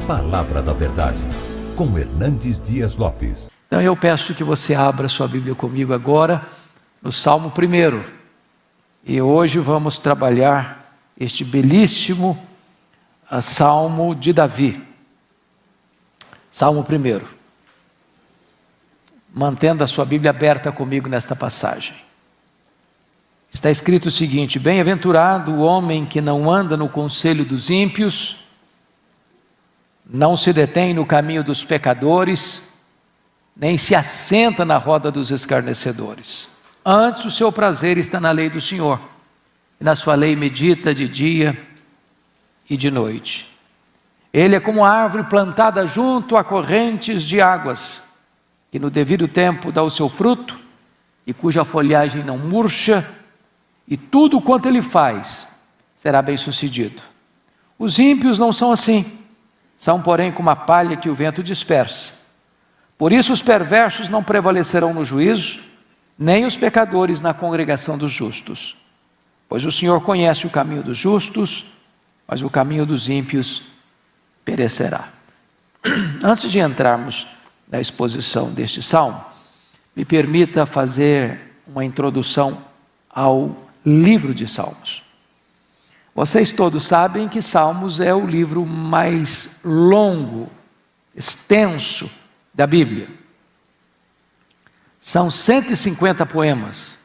Palavra da Verdade, com Hernandes Dias Lopes. Então eu peço que você abra sua Bíblia comigo agora, no Salmo 1. E hoje vamos trabalhar este belíssimo Salmo de Davi. Salmo 1. Mantendo a sua Bíblia aberta comigo nesta passagem. Está escrito o seguinte: bem-aventurado o homem que não anda no conselho dos ímpios, não se detém no caminho dos pecadores, nem se assenta na roda dos escarnecedores. Antes o seu prazer está na lei do Senhor, e na sua lei medita de dia e de noite. Ele é como árvore plantada junto a correntes de águas, que no devido tempo dá o seu fruto, e cuja folhagem não murcha, e tudo quanto ele faz será bem sucedido. Os ímpios não são assim, são porém como a palha que o vento dispersa. Por isso os perversos não prevalecerão no juízo, nem os pecadores na congregação dos justos. Pois o Senhor conhece o caminho dos justos, mas o caminho dos ímpios perecerá. Antes de entrarmos na exposição deste salmo, me permita fazer uma introdução ao livro de Salmos. Vocês todos sabem que Salmos é o livro mais longo, extenso da Bíblia. São 150 poemas,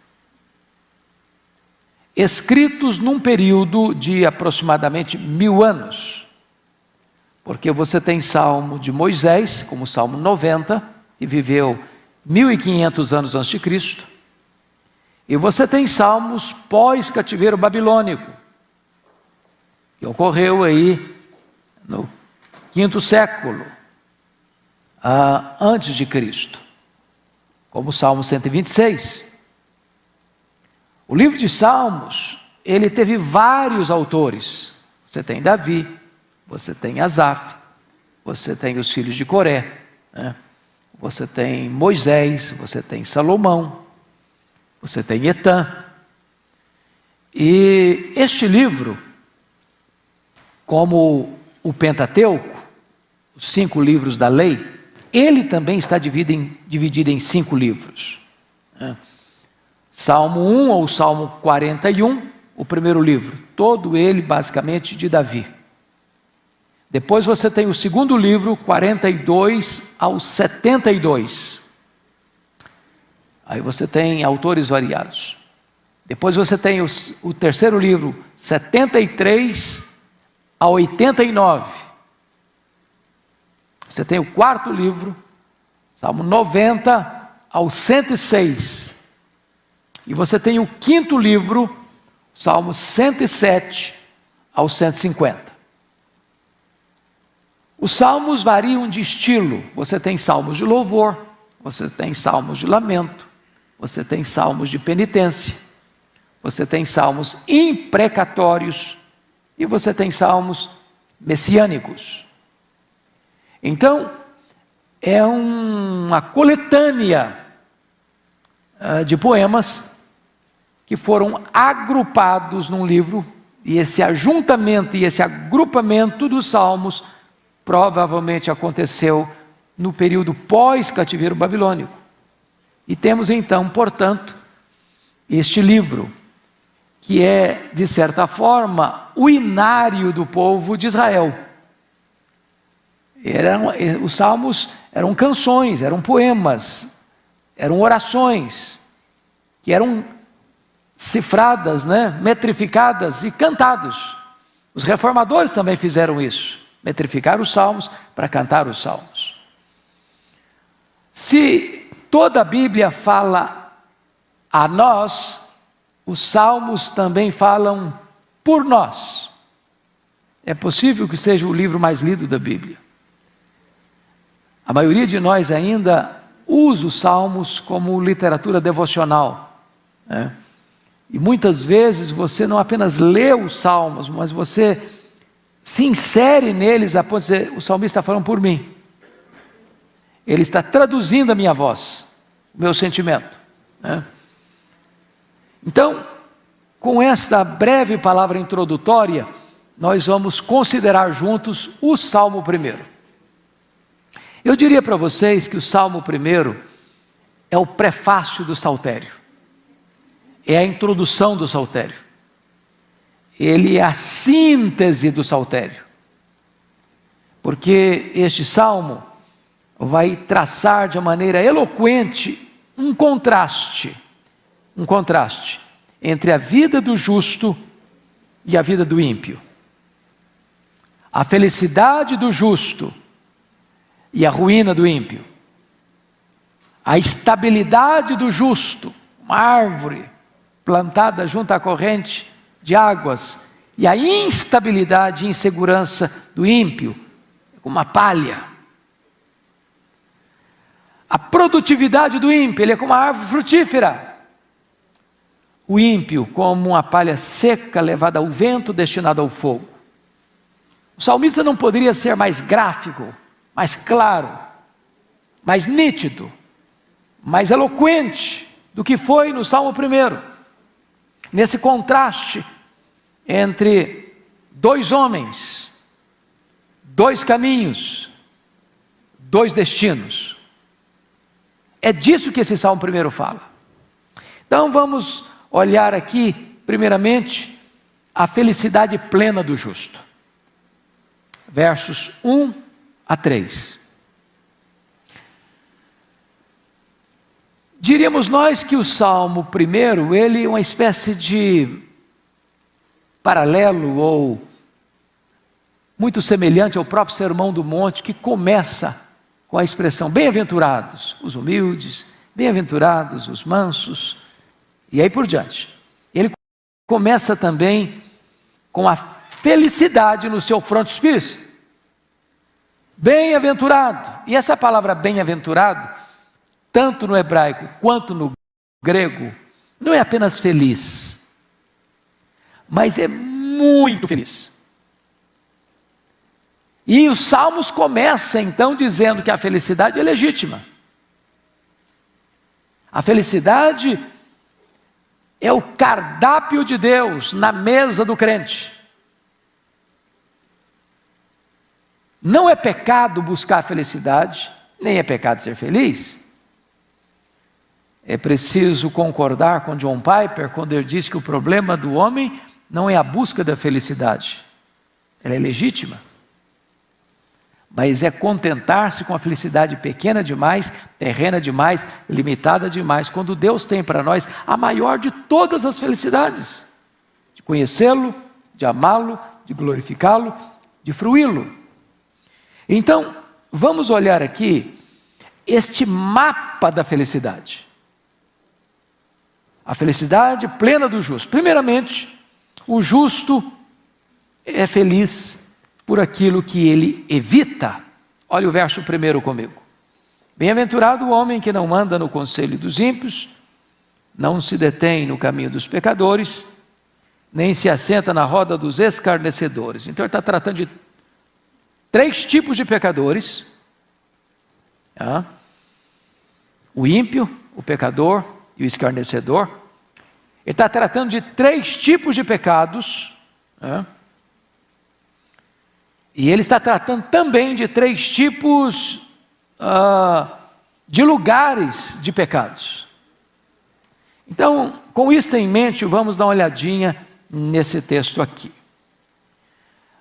escritos num período de aproximadamente 1000 anos. Porque você tem Salmo de Moisés, como o Salmo 90, que viveu 1500 anos antes de Cristo. E você tem Salmos pós-cativeiro babilônico, que ocorreu aí no 5º século antes de Cristo, como o Salmo 126. O livro de Salmos, ele teve vários autores. Você tem Davi, você tem Asaf, você tem os filhos de Coré, né? Você tem Moisés, você tem Salomão, você tem Etã. E este livro, como o Pentateuco, os 5 livros da lei, ele também está dividido em 5 livros. Salmo 1 ou Salmo 41, o primeiro livro, todo ele basicamente de Davi. Depois você tem o segundo livro, 42 ao 72. Aí você tem autores variados. Depois você tem o terceiro livro, 73 a 89. Você tem o quarto livro, Salmo 90 ao 106. E você tem o quinto livro, Salmo 107 ao 150. Os salmos variam de estilo. Você tem salmos de louvor, você tem salmos de lamento, você tem salmos de penitência, você tem salmos imprecatórios e você tem salmos messiânicos. Então, é uma coletânea de poemas que foram agrupados num livro, e esse ajuntamento e esse agrupamento dos salmos provavelmente aconteceu no período pós-cativeiro babilônico. E temos então, portanto, este livro, que é, de certa forma, o inário do povo de Israel. Os salmos eram canções, eram poemas, eram orações, que eram cifradas, metrificadas e cantados. Os reformadores também fizeram isso, metrificar os salmos para cantar os salmos. Se toda a Bíblia fala a nós, os salmos também falam por nós. É possível que seja o livro mais lido da Bíblia. A maioria de nós ainda usa os salmos como literatura devocional, E muitas vezes você não apenas lê os salmos, mas você se insere neles a ponto de dizer: o salmista está falando por mim. Ele está traduzindo a minha voz, o meu sentimento. Então, com esta breve palavra introdutória, nós vamos considerar juntos o Salmo 1. Eu diria para vocês que o Salmo 1 é o prefácio do Saltério, é a introdução do Saltério, ele é a síntese do Saltério, porque este Salmo vai traçar de maneira eloquente um contraste entre a vida do justo e a vida do ímpio, a felicidade do justo e a ruína do ímpio, a estabilidade do justo, uma árvore plantada junto à corrente de águas, e a instabilidade e insegurança do ímpio, como uma palha. A produtividade do ímpio, ele é como uma árvore frutífera. O ímpio como uma palha seca levada ao vento, destinada ao fogo. O salmista não poderia ser mais gráfico, mais claro, mais nítido, mais eloquente do que foi no Salmo 1, nesse contraste entre dois homens, dois caminhos, dois destinos. É disso que esse Salmo 1 fala. Então vamos olhar aqui, primeiramente, a felicidade plena do justo. Versos 1 a 3. Diríamos nós que o Salmo 1, ele é uma espécie de paralelo ou muito semelhante ao próprio Sermão do Monte, que começa com a expressão bem-aventurados os humildes, bem-aventurados os mansos, e aí por diante. Ele começa também com a felicidade no seu frontispício. Bem-aventurado. E essa palavra bem-aventurado, tanto no hebraico quanto no grego, não é apenas feliz, mas é muito feliz. E os Salmos começam então dizendo que a felicidade é legítima. A felicidade é o cardápio de Deus na mesa do crente. Não é pecado buscar a felicidade, nem é pecado ser feliz. É preciso concordar com John Piper quando ele diz que o problema do homem não é a busca da felicidade. Ela é legítima. Mas é contentar-se com a felicidade pequena demais, terrena demais, limitada demais, quando Deus tem para nós a maior de todas as felicidades, de conhecê-lo, de amá-lo, de glorificá-lo, de fruí-lo. Então, vamos olhar aqui este mapa da felicidade. A felicidade plena do justo. Primeiramente, o justo é feliz por aquilo que ele evita. Olha o verso 1 comigo. Bem-aventurado o homem que não anda no conselho dos ímpios, não se detém no caminho dos pecadores, nem se assenta na roda dos escarnecedores. Então ele está tratando de 3 tipos de pecadores. O ímpio, o pecador e o escarnecedor. Ele está tratando de 3 tipos de pecados. E ele está tratando também de 3 tipos de lugares de pecados. Então, com isso em mente, vamos dar uma olhadinha nesse texto aqui.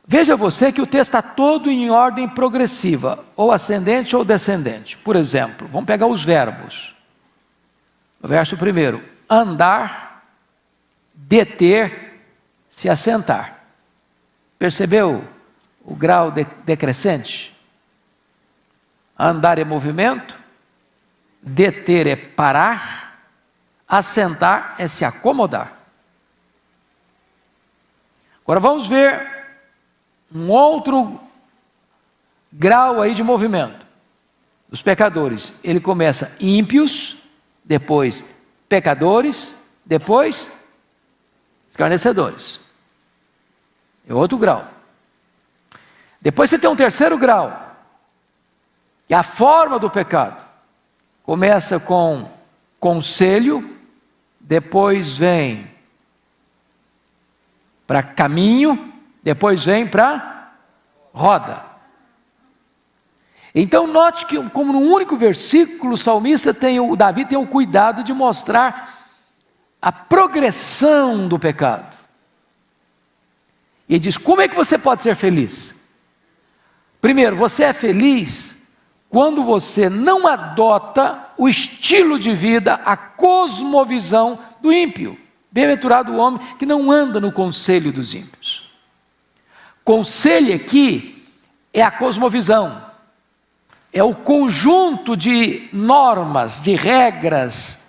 Veja você que o texto está todo em ordem progressiva, ou ascendente ou descendente. Por exemplo, vamos pegar os verbos. No verso 1, andar, deter, se assentar. Percebeu o grau decrescente? Andar é movimento, deter é parar, assentar é se acomodar. Agora vamos ver um outro grau aí de movimento dos pecadores. Ele começa ímpios, depois pecadores, depois escarnecedores. É outro grau. Depois você tem um terceiro grau, que é a forma do pecado. Começa com conselho, depois vem para caminho, depois vem para roda. Então note que, como num único versículo, o Davi tem o cuidado de mostrar a progressão do pecado. E diz: como é que você pode ser feliz? Primeiro, você é feliz quando você não adota o estilo de vida, a cosmovisão do ímpio. Bem-aventurado o homem que não anda no conselho dos ímpios. Conselho aqui é a cosmovisão, é o conjunto de normas, de regras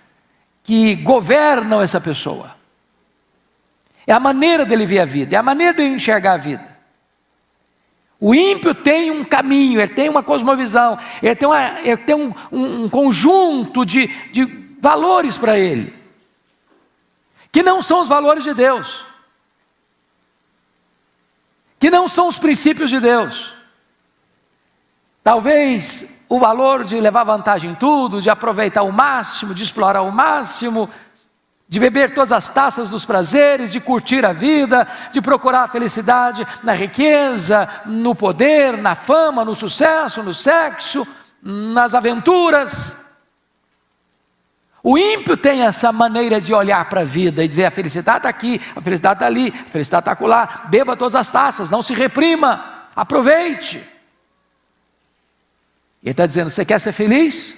que governam essa pessoa. É a maneira dele ver a vida, é a maneira dele enxergar a vida. O ímpio tem um caminho, ele tem uma cosmovisão, ele tem um conjunto de valores para ele, que não são os valores de Deus, que não são os princípios de Deus. Talvez o valor de levar vantagem em tudo, de aproveitar o máximo, de explorar o máximo, de beber todas as taças dos prazeres, de curtir a vida, de procurar a felicidade na riqueza, no poder, na fama, no sucesso, no sexo, nas aventuras. O ímpio tem essa maneira de olhar para a vida e dizer: a felicidade está aqui, a felicidade está ali, a felicidade está acolá. Beba todas as taças, não se reprima, aproveite. Ele está dizendo: você quer ser feliz?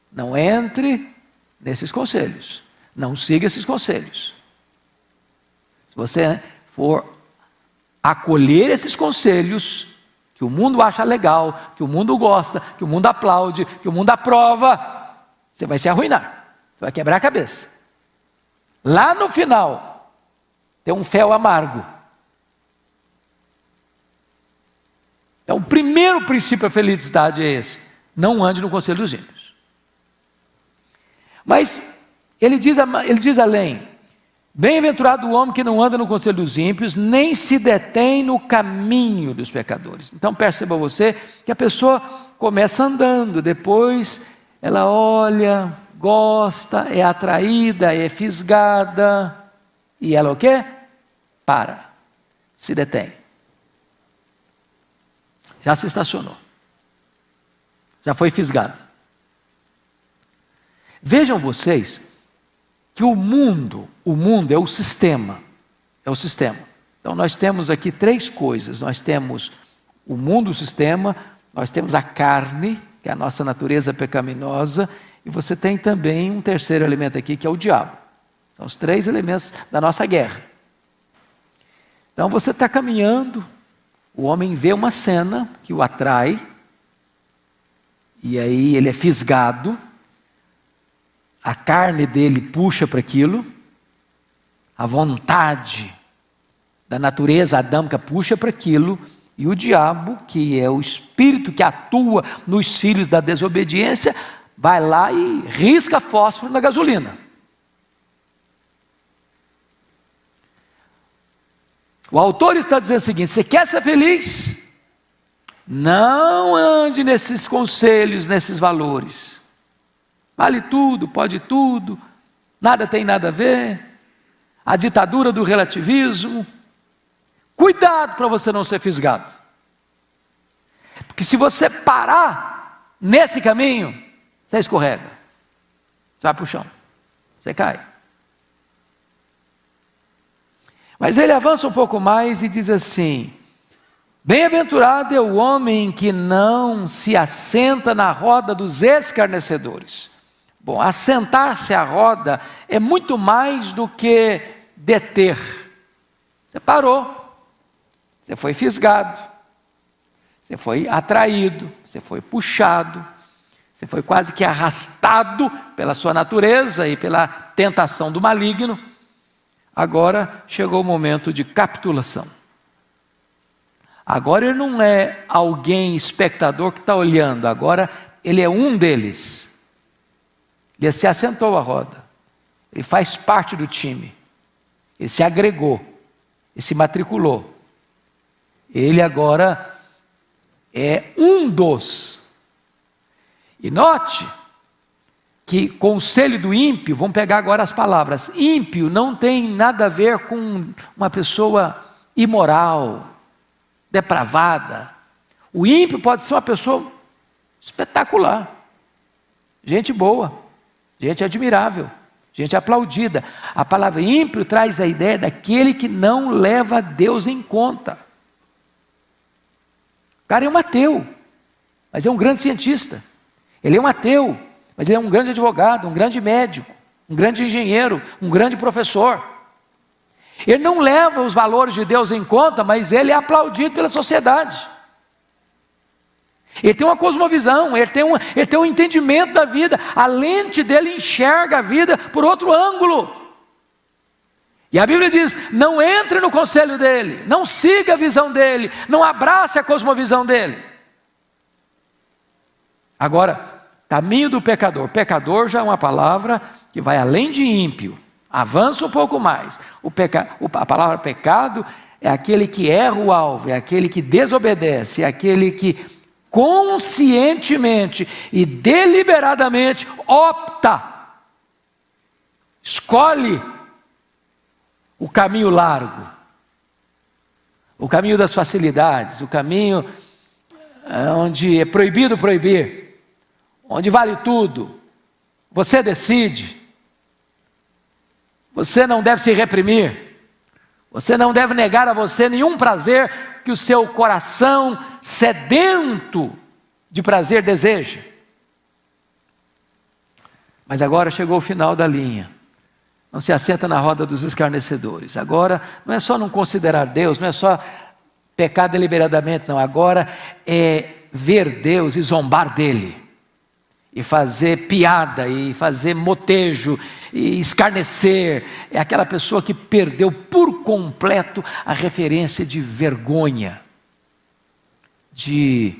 Não entre nesses conselhos. Não siga esses conselhos. Se você for acolher esses conselhos, que o mundo acha legal, que o mundo gosta, que o mundo aplaude, que o mundo aprova, você vai se arruinar. Você vai quebrar a cabeça. Lá no final, tem um fel amargo. Então, o primeiro princípio da felicidade é esse: não ande no conselho dos ímpios. Mas ele diz além: bem-aventurado o homem que não anda no conselho dos ímpios, nem se detém no caminho dos pecadores. Então perceba você que a pessoa começa andando, depois ela olha, gosta, é atraída, é fisgada, e ela o quê? Para, se detém. Já se estacionou, já foi fisgada. Vejam vocês que o mundo é o sistema, Então nós temos aqui três coisas: nós temos o mundo, o sistema, nós temos a carne, que é a nossa natureza pecaminosa, e você tem também um terceiro elemento aqui, que é o diabo. São os três elementos da nossa guerra. Então você está caminhando, o homem vê uma cena que o atrai, e aí ele é fisgado, a carne dele puxa para aquilo, a vontade da natureza adâmica puxa para aquilo, e o diabo, que é o espírito que atua nos filhos da desobediência, vai lá e risca fósforo na gasolina. O autor está dizendo o seguinte: você quer ser feliz? Não ande nesses conselhos, nesses valores. Vale tudo, pode tudo, nada tem nada a ver, a ditadura do relativismo. Cuidado para você não ser fisgado, porque se você parar nesse caminho, você escorrega, você vai para o chão, você cai. Mas ele avança um pouco mais e diz assim: bem-aventurado é o homem que não se assenta na roda dos escarnecedores. Bom, assentar-se à roda é muito mais do que deter. Você parou, você foi fisgado, você foi atraído, você foi puxado, você foi quase que arrastado pela sua natureza e pela tentação do maligno. Agora chegou o momento de capitulação. Agora ele não é alguém espectador que está olhando, agora ele é um deles. Ele se assentou à roda, ele faz parte do time, ele se agregou, ele se matriculou. Ele agora é um dos. E note que conselho do ímpio, vamos pegar agora as palavras, ímpio não tem nada a ver com uma pessoa imoral, depravada. O ímpio pode ser uma pessoa espetacular, gente boa, gente admirável, gente aplaudida. A palavra ímpio traz a ideia daquele que não leva Deus em conta. O cara é um ateu, mas é um grande cientista. Ele é um ateu, mas ele é um grande advogado, um grande médico, um grande engenheiro, um grande professor. Ele não leva os valores de Deus em conta, mas ele é aplaudido pela sociedade. Ele tem uma cosmovisão, ele tem um entendimento da vida, a lente dele enxerga a vida por outro ângulo. E a Bíblia diz: não entre no conselho dele, não siga a visão dele, não abrace a cosmovisão dele. Agora, caminho do pecador. Pecador já é uma palavra que vai além de ímpio, avança um pouco mais. A palavra pecado é aquele que erra o alvo, é aquele que desobedece, é aquele que conscientemente e deliberadamente opta, escolhe o caminho largo, o caminho das facilidades, o caminho onde é proibido proibir, onde vale tudo, você decide, você não deve se reprimir, você não deve negar a você nenhum prazer que o seu coração sedento de prazer deseja. Mas agora chegou o final da linha. Não se assenta na roda dos escarnecedores. Agora não é só não considerar Deus, não é só pecar deliberadamente, não. Agora é ver Deus e zombar dele, e fazer piada, e fazer motejo, e escarnecer. É aquela pessoa que perdeu por completo a referência de vergonha, de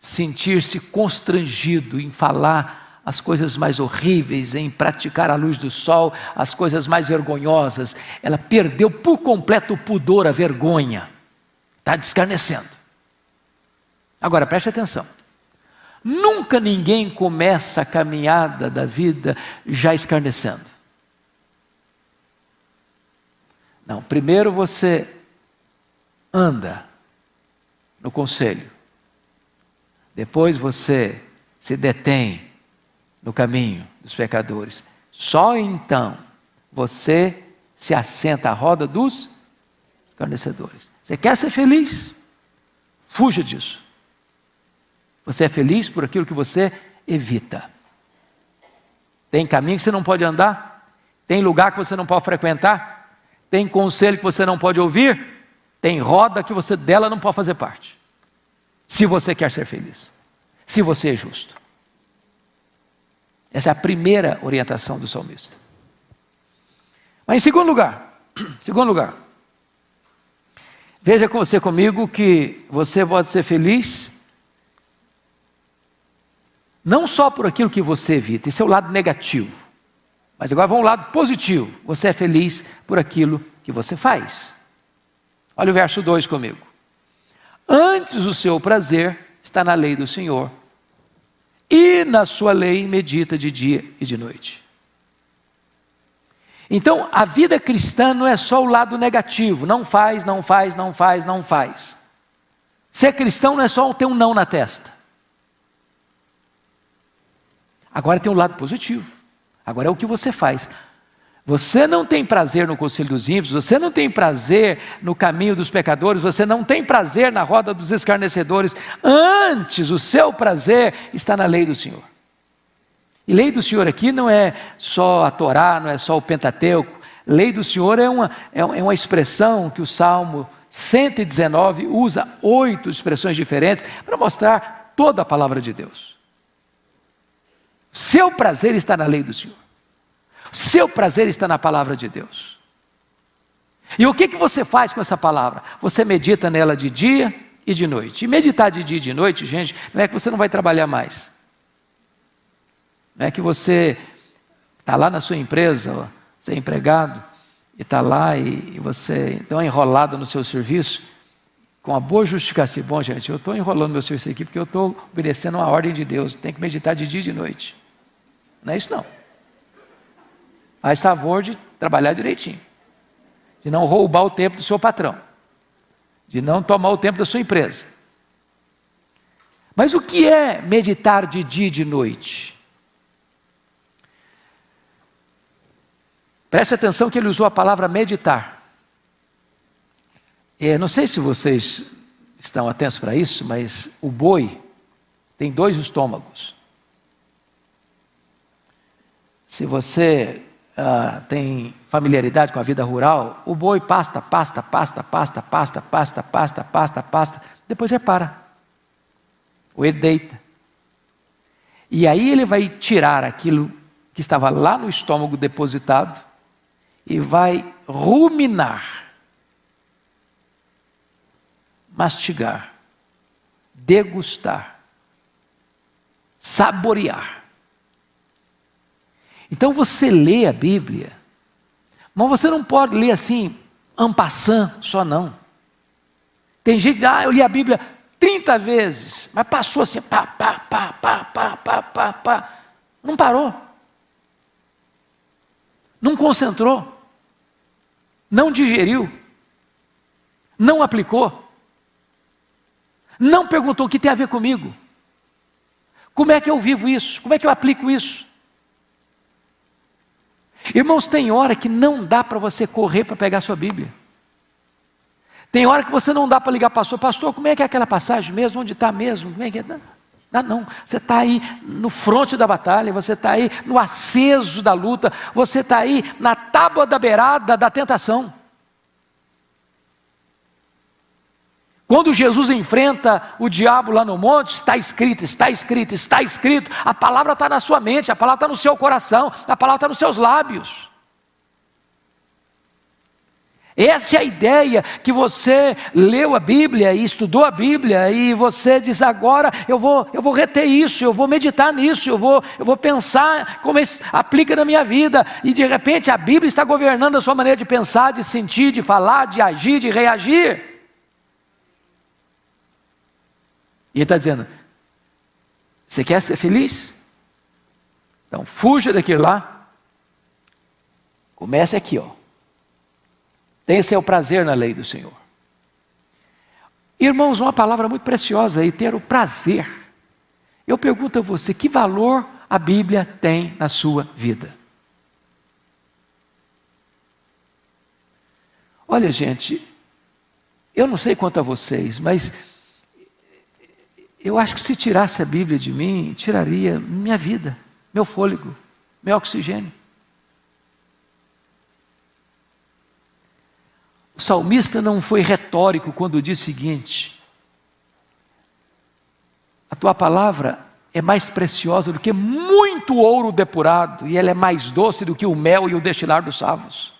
sentir-se constrangido em falar as coisas mais horríveis, em praticar à luz do sol as coisas mais vergonhosas. Ela perdeu por completo o pudor, a vergonha, está escarnecendo. Agora preste atenção, nunca ninguém começa a caminhada da vida já escarnecendo. Não, primeiro você anda no conselho, depois você se detém no caminho dos pecadores, só então você se assenta à roda dos escarnecedores. Você quer ser feliz? Fuja disso. Você é feliz por aquilo que você evita. Tem caminho que você não pode andar, tem lugar que você não pode frequentar, tem conselho que você não pode ouvir, tem roda que você dela não pode fazer parte. Se você quer ser feliz, se você é justo. Essa é a primeira orientação do salmista. Mas em segundo lugar, veja com você comigo que você pode ser feliz não só por aquilo que você evita, esse é o lado negativo. Mas agora vamos ao lado positivo. Você é feliz por aquilo que você faz. Olha o verso 2 comigo. Antes o seu prazer está na lei do Senhor, e na sua lei medita de dia e de noite. Então, a vida cristã não é só o lado negativo. Não faz, não faz, não faz, não faz. Ser cristão não é só ter um não na testa. Agora tem um lado positivo. Agora é o que você faz. Você não tem prazer no conselho dos ímpios, você não tem prazer no caminho dos pecadores, você não tem prazer na roda dos escarnecedores. Antes, o seu prazer está na lei do Senhor. E lei do Senhor aqui não é só a Torá, não é só o Pentateuco. Lei do Senhor é uma expressão que o Salmo 119 usa 8 expressões diferentes para mostrar toda a palavra de Deus. Seu prazer está na lei do Senhor. Seu prazer está na palavra de Deus. E o que você faz com essa palavra? Você medita nela de dia e de noite. E meditar de dia e de noite, gente, não é que você não vai trabalhar mais. Não é que você está lá na sua empresa, você é empregado, e está lá e você está enrolado no seu serviço, com uma boa justificativa. Bom, gente, eu estou enrolando meu serviço aqui porque eu estou obedecendo uma ordem de Deus. Tem que meditar de dia e de noite. Não é isso não. Faz favor de trabalhar direitinho, de não roubar o tempo do seu patrão, de não tomar o tempo da sua empresa. Mas o que é meditar de dia e de noite? Preste atenção que ele usou a palavra meditar. Não sei se vocês estão atentos para isso, mas o boi tem 2 estômagos. Se você tem familiaridade com a vida rural, o boi pasta, depois ele para. Ou ele deita. E aí ele vai tirar aquilo que estava lá no estômago depositado e vai ruminar, mastigar, degustar, saborear. Então você lê a Bíblia, mas você não pode ler assim, en passant, só não. Tem gente que eu li a Bíblia 30 vezes, mas passou assim, pá. Não parou. Não concentrou. Não digeriu. Não aplicou. Não perguntou o que tem a ver comigo. Como é que eu vivo isso? Como é que eu aplico isso? Irmãos, tem hora que não dá para você correr para pegar a sua Bíblia. Tem hora que você não dá para ligar para o pastor, como é que é aquela passagem mesmo? Onde está mesmo? Como é que é? Não. Você está aí no fronte da batalha, você está aí no aceso da luta, você está aí na tábua da beirada da tentação. Quando Jesus enfrenta o diabo lá no monte, está escrito, a palavra está na sua mente, a palavra está no seu coração, a palavra está nos seus lábios. Essa é a ideia que você leu a Bíblia e estudou a Bíblia e você diz agora eu vou reter isso, eu vou meditar nisso, eu vou pensar como isso aplica na minha vida, e de repente a Bíblia está governando a sua maneira de pensar, de sentir, de falar, de agir, de reagir. E ele está dizendo, você quer ser feliz? Então fuja daquilo lá, comece aqui, tenha seu prazer na lei do Senhor. Irmãos, uma palavra muito preciosa aí, ter o prazer. Eu pergunto a você, que valor a Bíblia tem na sua vida? Olha, gente, eu não sei quanto a vocês, mas eu acho que se tirasse a Bíblia de mim, tiraria minha vida, meu fôlego, meu oxigênio. O salmista não foi retórico quando disse o seguinte: a tua palavra é mais preciosa do que muito ouro depurado, e ela é mais doce do que o mel e o destilar dos favos.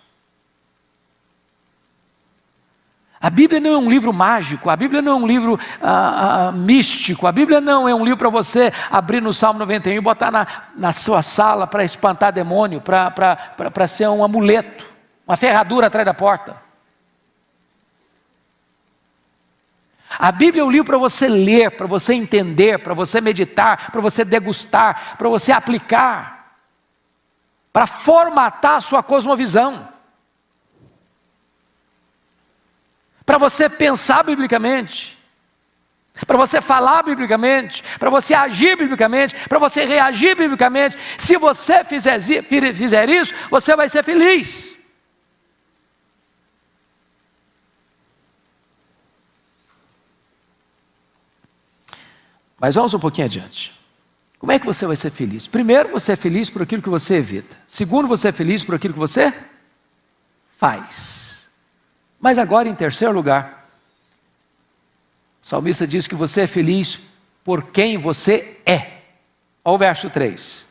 A Bíblia não é um livro mágico, a Bíblia não é um livro místico, a Bíblia não é um livro para você abrir no Salmo 91 e botar na sua sala para espantar demônio, para ser um amuleto, uma ferradura atrás da porta. A Bíblia é um livro para você ler, para você entender, para você meditar, para você degustar, para você aplicar, para formatar a sua cosmovisão, para você pensar biblicamente, para você falar biblicamente, para você agir biblicamente, para você reagir biblicamente. Se você fizer isso, você vai ser feliz. Mas vamos um pouquinho adiante. Como é que você vai ser feliz? Primeiro, você é feliz por aquilo que você evita. Segundo, você é feliz por aquilo que você faz. Mas agora, em terceiro lugar, o salmista diz que você é feliz por quem você é. Olha o verso 3.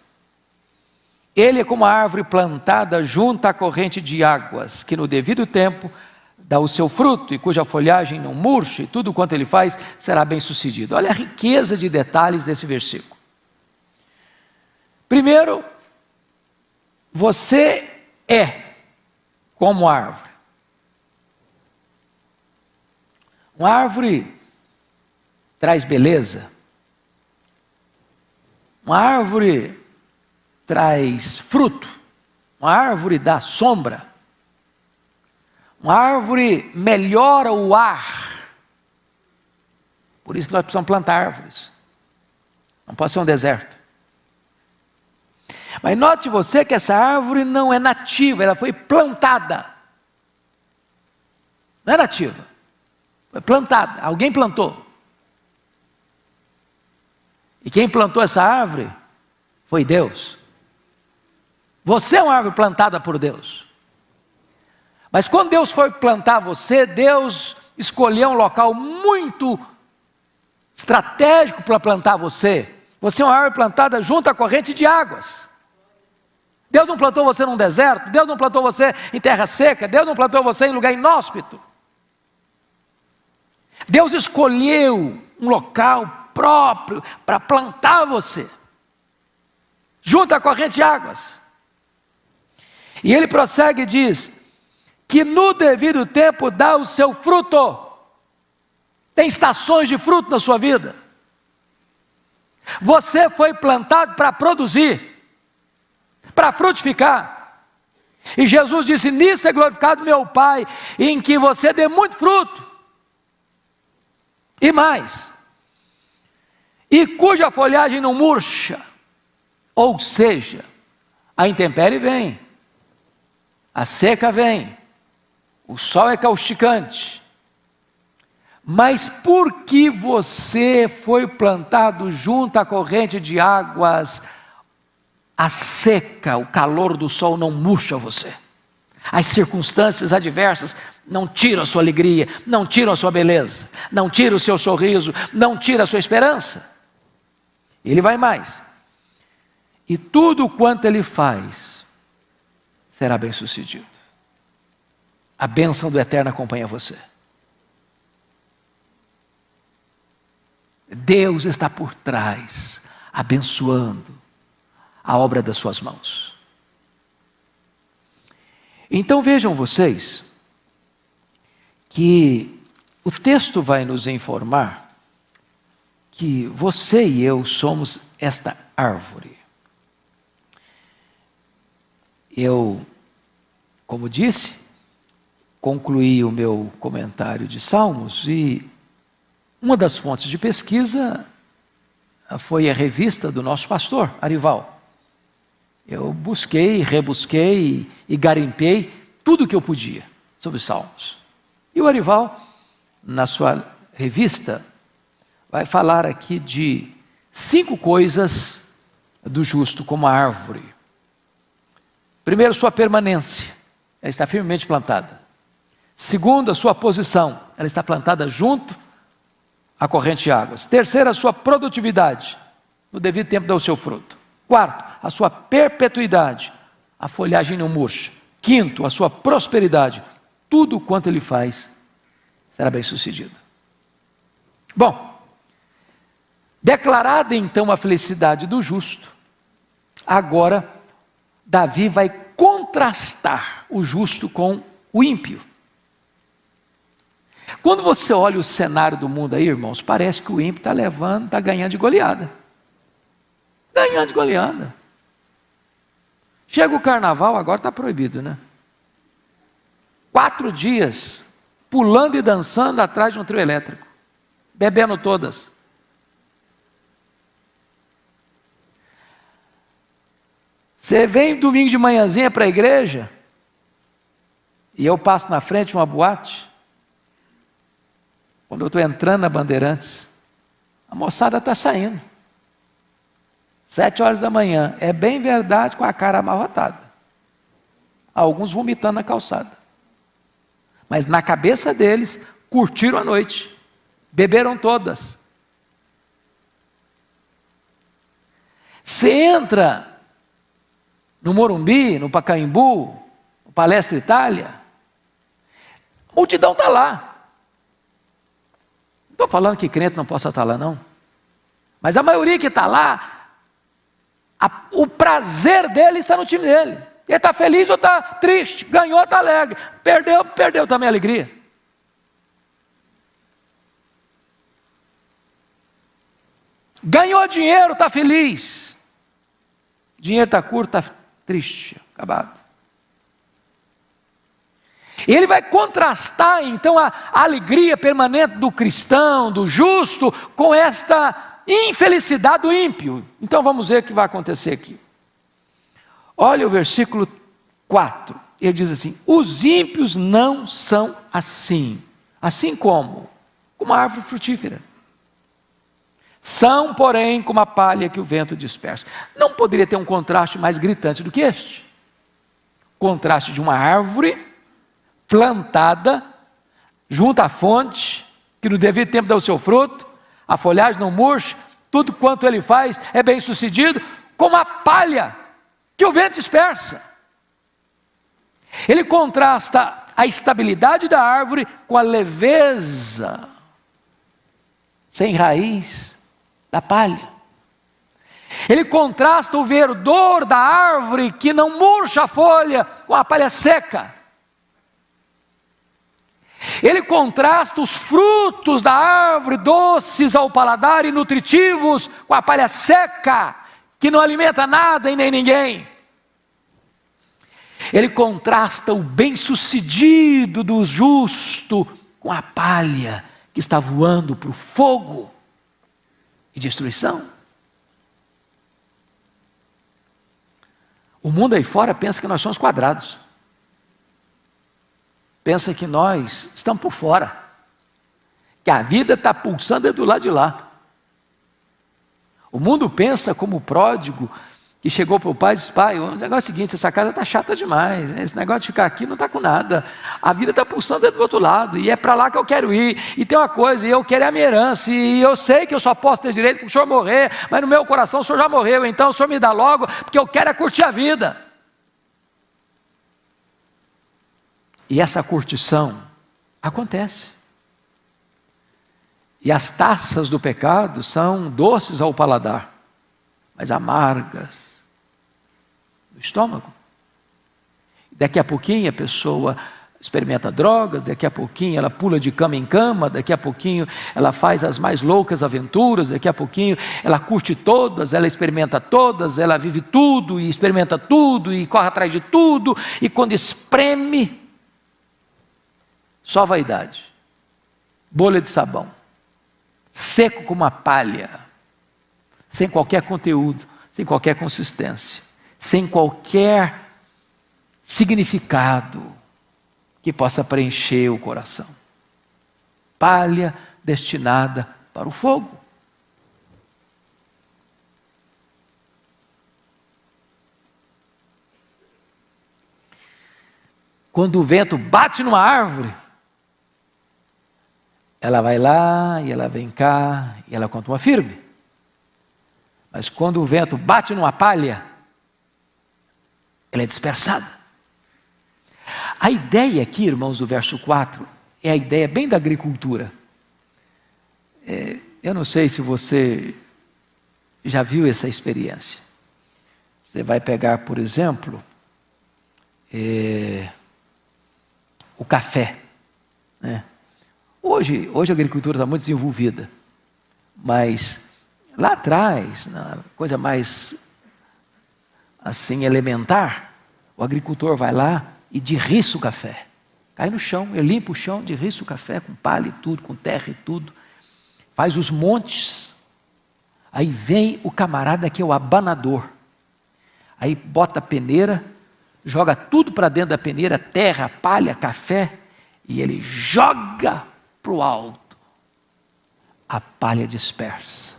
Ele é como a árvore plantada junto à corrente de águas, que no devido tempo dá o seu fruto, e cuja folhagem não murcha, e tudo quanto ele faz será bem sucedido. Olha a riqueza de detalhes desse versículo. Primeiro, você é como árvore. Uma árvore traz beleza. Uma árvore traz fruto. Uma árvore dá sombra. Uma árvore melhora o ar. Por isso que nós precisamos plantar árvores. Não pode ser um deserto. Mas note você que essa árvore não é nativa, ela foi plantada. Não é nativa, foi plantada, alguém plantou. E quem plantou essa árvore foi Deus. Você é uma árvore plantada por Deus. Mas quando Deus foi plantar você, Deus escolheu um local muito estratégico para plantar você. Você é uma árvore plantada junto à corrente de águas. Deus não plantou você num deserto, Deus não plantou você em terra seca, Deus não plantou você em lugar inóspito. Deus escolheu um local próprio para plantar você, junto à corrente de águas. E ele prossegue e diz, que no devido tempo dá o seu fruto. Tem estações de fruto na sua vida. Você foi plantado para produzir, para frutificar. E Jesus disse, nisso é glorificado meu Pai, em que você dê muito fruto. E mais. E cuja folhagem não murcha. Ou seja, a intempérie vem, a seca vem, o sol é causticante. Mas porque você foi plantado junto à corrente de águas, a seca, o calor do sol não murcha você. As circunstâncias adversas não tiram a sua alegria, não tiram a sua beleza, não tiram o seu sorriso, não tiram a sua esperança. Ele vai mais. E tudo quanto ele faz será bem sucedido. A bênção do Eterno acompanha você. Deus está por trás, abençoando a obra das suas mãos. Então vejam vocês, que o texto vai nos informar que você e eu somos esta árvore. Eu, como disse, concluí o meu comentário de Salmos e uma das fontes de pesquisa foi a revista do nosso pastor, Arival. Eu busquei, rebusquei e garimpei tudo o que eu podia sobre os Salmos. E o Arival, na sua revista, vai falar aqui de 5 coisas do justo como a árvore. Primeiro, sua permanência, ela está firmemente plantada. Segundo, a sua posição, ela está plantada junto à corrente de águas. Terceiro, a sua produtividade, no devido tempo dá o seu fruto. Quarto, a sua perpetuidade, a folhagem não murcha. Quinto, a sua prosperidade, tudo quanto ele faz será bem sucedido. Bom, declarada então a felicidade do justo, agora Davi vai contrastar o justo com o ímpio. Quando você olha o cenário do mundo aí, irmãos, parece que o ímpio está ganhando de goleada. Ganhando de goleada. Chega o carnaval, agora está proibido, né? 4 dias, pulando e dançando atrás de um trio elétrico, bebendo todas. Você vem domingo de manhãzinha para a igreja, e eu passo na frente de uma boate, quando eu estou entrando na Bandeirantes, a moçada está saindo. 7 horas da manhã, é bem verdade, com a cara amarrotada. Alguns vomitando na calçada. Mas na cabeça deles, curtiram a noite. Beberam todas. Você entra no Morumbi, no Pacaembu, no Palestra Itália, a multidão está lá. Não estou falando que crente não possa estar lá, não. Mas a maioria que está lá, o prazer dele está no time dele. Ele está feliz ou está triste, ganhou, está alegre, perdeu também a alegria. Ganhou dinheiro, está feliz. Dinheiro está curto, está triste, acabado. E ele vai contrastar então a alegria permanente do cristão, do justo, com esta infelicidade do ímpio. Então vamos ver o que vai acontecer aqui. Olha o versículo 4. Ele diz assim: os ímpios não são assim. Assim como? Como a árvore frutífera. São, porém, como a palha que o vento dispersa. Não poderia ter um contraste mais gritante do que este. Contraste de uma árvore plantada junto à fonte, que no devido tempo dá o seu fruto, a folhagem não murcha, tudo quanto ele faz é bem sucedido, como a palha que o vento dispersa. Ele contrasta a estabilidade da árvore com a leveza, sem raiz, da palha. Ele contrasta o verdor da árvore que não murcha a folha com a palha seca. Ele contrasta os frutos da árvore doces ao paladar e nutritivos com a palha seca, que não alimenta nada e nem ninguém. Ele contrasta o bem-sucedido do justo com a palha que está voando para o fogo e destruição. O mundo aí fora pensa que nós somos quadrados. Pensa que nós estamos por fora. Que a vida está pulsando do lado de lá. O mundo pensa como o pródigo que chegou para o pai e disse: pai, o negócio é o seguinte, essa casa está chata demais, esse negócio de ficar aqui não está com nada, a vida está pulsando do outro lado, e é para lá que eu quero ir, e tem uma coisa, e eu quero a minha herança, e eu sei que eu só posso ter direito para o senhor morrer, mas no meu coração o senhor já morreu, então o senhor me dá logo, porque eu quero é curtir a vida. E essa curtição acontece, e as taças do pecado são doces ao paladar, mas amargas no estômago. Daqui a pouquinho a pessoa experimenta drogas, daqui a pouquinho ela pula de cama em cama, daqui a pouquinho ela faz as mais loucas aventuras, daqui a pouquinho ela curte todas, ela experimenta todas, ela vive tudo e experimenta tudo e corre atrás de tudo, e quando espreme, só vaidade, bolha de sabão, seco como uma palha, sem qualquer conteúdo, sem qualquer consistência, sem qualquer significado que possa preencher o coração. Palha destinada para o fogo. Quando o vento bate numa árvore, ela vai lá e ela vem cá e ela continua firme. Mas quando o vento bate numa palha, ela é dispersada. A ideia aqui, irmãos, do verso 4, é a ideia bem da agricultura. Eu não sei se você já viu essa experiência. Você vai pegar, por exemplo, o café, né? Hoje a agricultura está muito desenvolvida, mas lá atrás, na coisa mais assim elementar, o agricultor vai lá e derriça o café, cai no chão, ele limpa o chão, derriça o café com palha e tudo, com terra e tudo, faz os montes, aí vem o camarada que é o abanador, aí bota a peneira, joga tudo para dentro da peneira, terra, palha, café, e ele joga para o alto, a palha dispersa,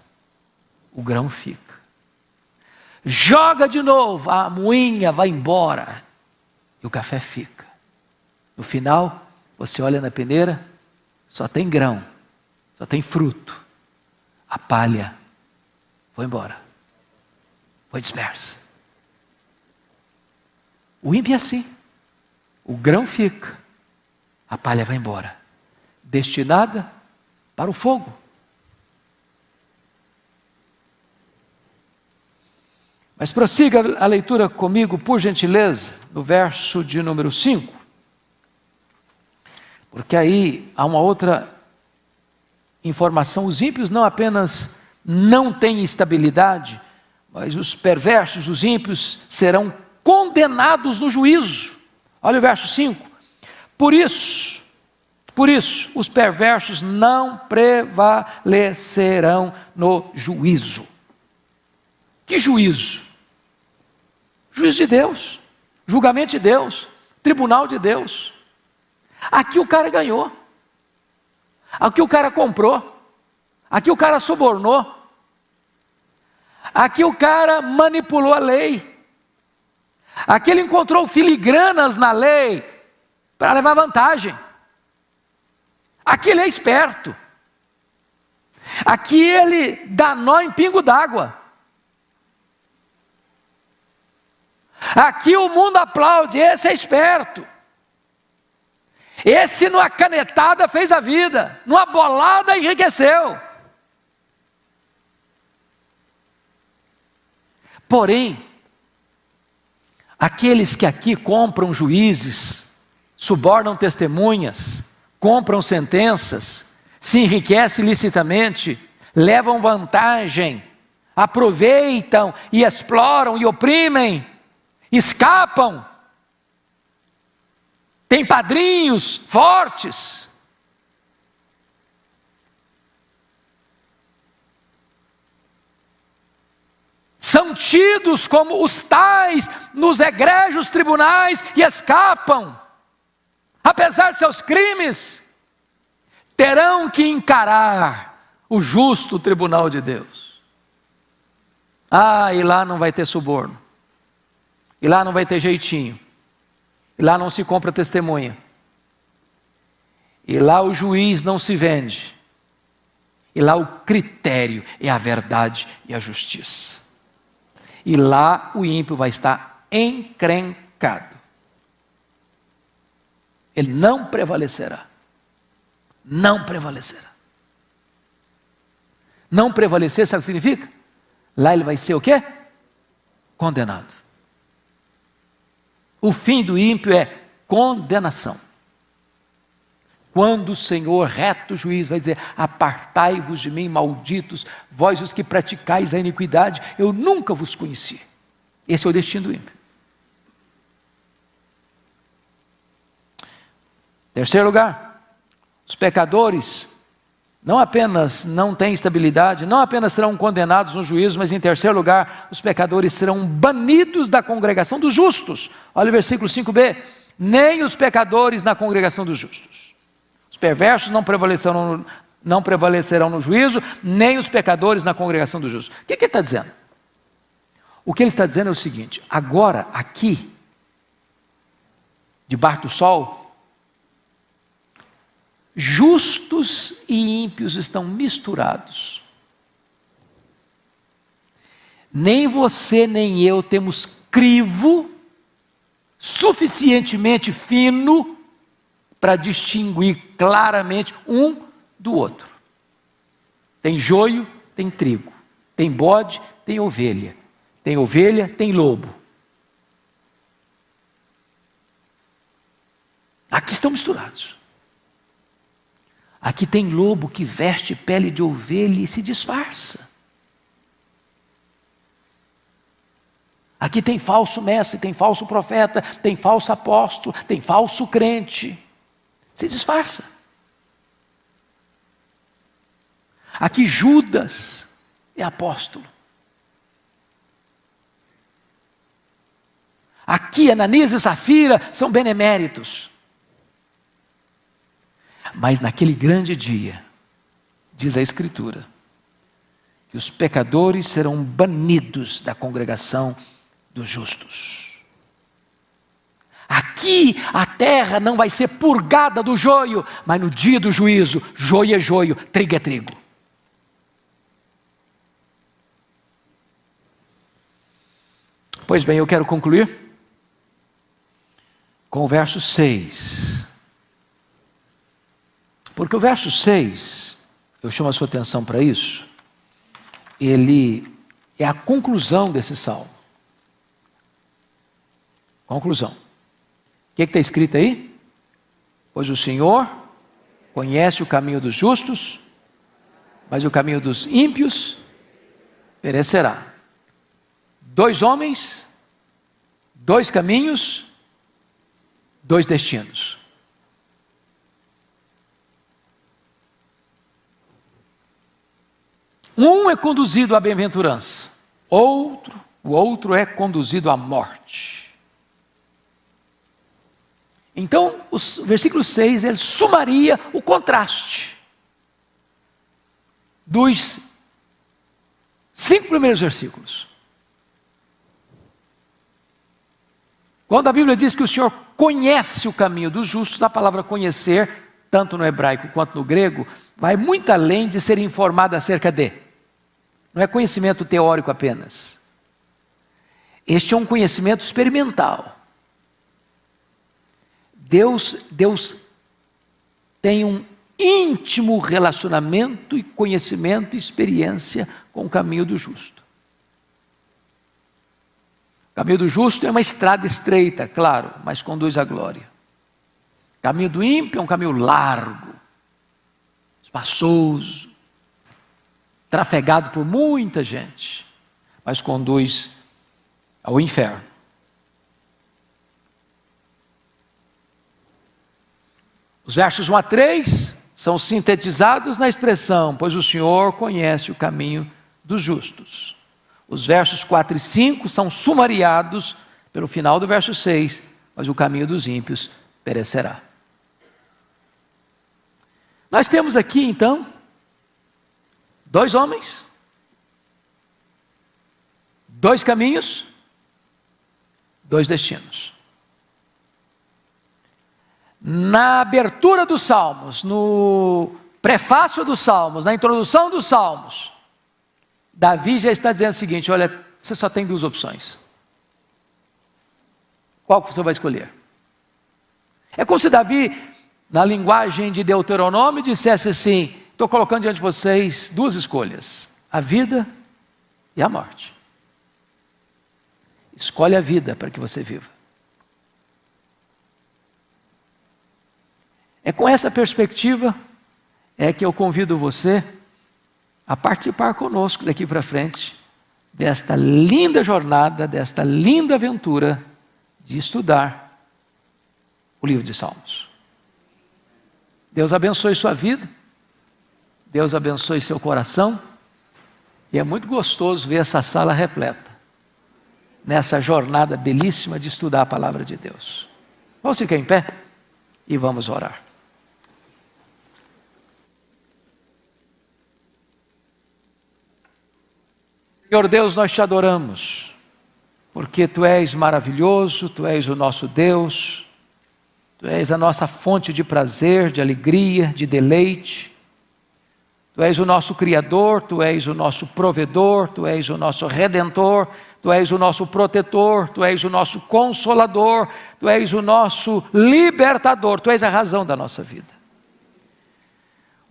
o grão fica, joga de novo, a moinha vai embora, e o café fica. No final, você olha na peneira, só tem grão, só tem fruto, a palha foi embora, foi dispersa. O ímpio é assim, o grão fica, a palha vai embora, destinada para o fogo. Mas prossiga a leitura comigo, por gentileza, no verso de número 5, porque aí há uma outra informação. Os ímpios não apenas não têm estabilidade, mas os perversos, os ímpios, serão condenados no juízo. Olha o verso 5. Por Por isso, os perversos não prevalecerão no juízo. Que juízo? Juízo de Deus, julgamento de Deus, tribunal de Deus. Aqui o cara ganhou, aqui o cara comprou, aqui o cara subornou, aqui o cara manipulou a lei, aqui ele encontrou filigranas na lei para levar vantagem. Aqui ele é esperto. Aqui ele dá nó em pingo d'água. Aqui o mundo aplaude, esse é esperto. Esse numa canetada fez a vida, numa bolada enriqueceu. Porém, aqueles que aqui compram juízes, subornam testemunhas, compram sentenças, se enriquecem ilicitamente, levam vantagem, aproveitam e exploram e oprimem, escapam, têm padrinhos fortes. São tidos como os tais nos egrégios tribunais e escapam. Apesar de seus crimes, terão que encarar o justo tribunal de Deus. E lá não vai ter suborno, e lá não vai ter jeitinho, e lá não se compra testemunha, e lá o juiz não se vende, e lá o critério é a verdade e a justiça, e lá o ímpio vai estar encrencado. Ele não prevalecerá. Não prevalecerá. Não prevalecer, sabe o que significa? Lá ele vai ser o quê? Condenado. O fim do ímpio é condenação. Quando o Senhor, reto juiz, vai dizer: apartai-vos de mim, malditos, vós os que praticais a iniquidade, eu nunca vos conheci. Esse é o destino do ímpio. Terceiro lugar, os pecadores não apenas não têm estabilidade, não apenas serão condenados no juízo, mas em terceiro lugar, os pecadores serão banidos da congregação dos justos. Olha o versículo 5b, nem os pecadores na congregação dos justos. Os perversos não prevalecerão no juízo, nem os pecadores na congregação dos justos. O que ele está dizendo? O que ele está dizendo é o seguinte: agora, aqui, debaixo do sol, justos e ímpios estão misturados. Nem você nem eu temos crivo suficientemente fino para distinguir claramente um do outro. Tem joio, tem trigo. Tem bode, tem ovelha. Tem ovelha, tem lobo. Aqui estão misturados. Aqui tem lobo que veste pele de ovelha e se disfarça. Aqui tem falso mestre, tem falso profeta, tem falso apóstolo, tem falso crente. Se disfarça. Aqui Judas é apóstolo. Aqui Ananias e Safira são beneméritos. Mas naquele grande dia, diz a Escritura, que os pecadores serão banidos da congregação dos justos. Aqui a terra não vai ser purgada do joio, mas no dia do juízo, joio é joio, trigo é trigo. Pois bem, eu quero concluir com o verso 6. Porque o verso 6, eu chamo a sua atenção para isso, ele é a conclusão desse salmo. Conclusão. O que está escrito aí? Pois o Senhor conhece o caminho dos justos, mas o caminho dos ímpios perecerá. 2 homens, 2 caminhos, 2 destinos. Um é conduzido à bem-aventurança, o outro é conduzido à morte. Então, o versículo 6, ele sumaria o contraste dos 5 primeiros versículos. Quando a Bíblia diz que o Senhor conhece o caminho dos justos, a palavra conhecer, tanto no hebraico quanto no grego, vai muito além de ser informado acerca de. Não é conhecimento teórico apenas. Este é um conhecimento experimental. Deus tem um íntimo relacionamento e conhecimento e experiência com o caminho do justo. O caminho do justo é uma estrada estreita, claro, mas conduz à glória. O caminho do ímpio é um caminho largo, espaçoso, trafegado por muita gente, mas conduz ao inferno. Os versos 1 a 3 são sintetizados na expressão, pois o Senhor conhece o caminho dos justos. Os versos 4 e 5 são sumariados pelo final do verso 6, mas o caminho dos ímpios perecerá. Nós temos aqui então 2 homens, 2 caminhos, 2 destinos. Na abertura dos Salmos, no prefácio dos Salmos, na introdução dos Salmos, Davi já está dizendo o seguinte: olha, você só tem 2 opções. Qual que você vai escolher? É como se Davi, na linguagem de Deuteronômio, dissesse assim: estou colocando diante de vocês 2 escolhas, a vida e a morte. Escolhe a vida para que você viva. É com essa perspectiva que eu convido você a participar conosco daqui para frente desta linda jornada, desta linda aventura de estudar o livro de Salmos. Deus abençoe sua vida, Deus abençoe seu coração, e é muito gostoso ver essa sala repleta nessa jornada belíssima de estudar a palavra de Deus. Vamos ficar em pé e vamos orar. Senhor Deus, nós te adoramos, porque Tu és maravilhoso, Tu és o nosso Deus, Tu és a nossa fonte de prazer, de alegria, de deleite. Tu és o nosso Criador, Tu és o nosso provedor, Tu és o nosso Redentor, Tu és o nosso protetor, Tu és o nosso consolador, Tu és o nosso libertador, Tu és a razão da nossa vida.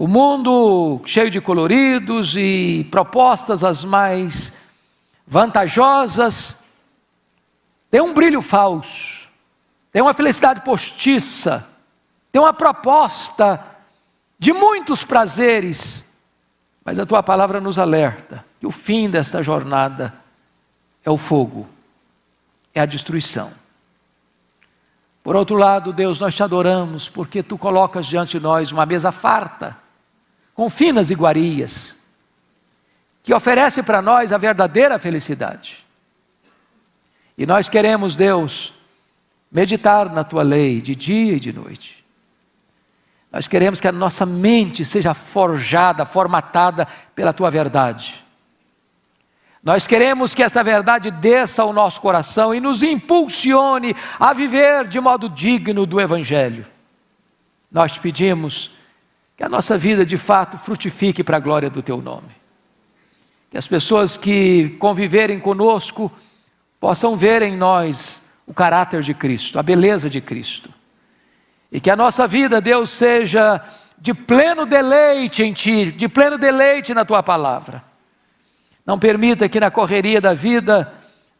O mundo cheio de coloridos e propostas as mais vantajosas tem um brilho falso, tem uma felicidade postiça, tem uma proposta de muitos prazeres, mas a Tua palavra nos alerta que o fim desta jornada é o fogo, é a destruição. Por outro lado, Deus, nós te adoramos porque Tu colocas diante de nós uma mesa farta, com finas iguarias, que oferece para nós a verdadeira felicidade. E nós queremos, Deus, meditar na Tua lei de dia e de noite. Nós queremos que a nossa mente seja forjada, formatada pela Tua verdade. Nós queremos que esta verdade desça ao nosso coração e nos impulsione a viver de modo digno do Evangelho. Nós te pedimos que a nossa vida de fato frutifique para a glória do Teu nome. Que as pessoas que conviverem conosco possam ver em nós o caráter de Cristo, a beleza de Cristo. E que a nossa vida, Deus, seja de pleno deleite em Ti, de pleno deleite na Tua palavra. Não permita que na correria da vida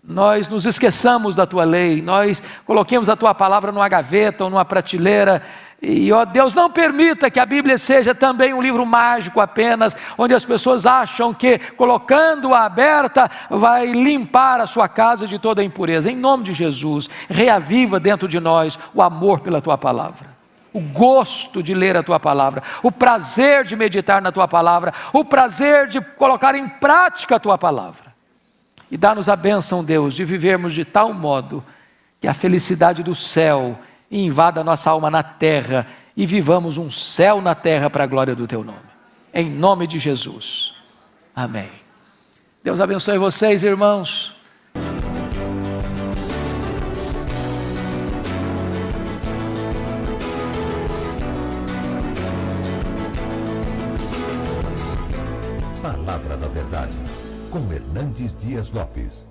nós nos esqueçamos da Tua lei, nós coloquemos a Tua palavra numa gaveta ou numa prateleira. E, ó Deus, não permita que a Bíblia seja também um livro mágico apenas, onde as pessoas acham que colocando-a aberta vai limpar a sua casa de toda a impureza. Em nome de Jesus, reaviva dentro de nós o amor pela Tua palavra. o gosto de ler a Tua palavra, o prazer de meditar na Tua palavra, o prazer de colocar em prática a Tua palavra. E dá-nos a bênção, Deus, de vivermos de tal modo que a felicidade do céu invada a nossa alma na terra e vivamos um céu na terra para a glória do Teu nome. Em nome de Jesus. Amém. Deus abençoe vocês, irmãos. Palavra da Verdade, com Hernandes Dias Lopes.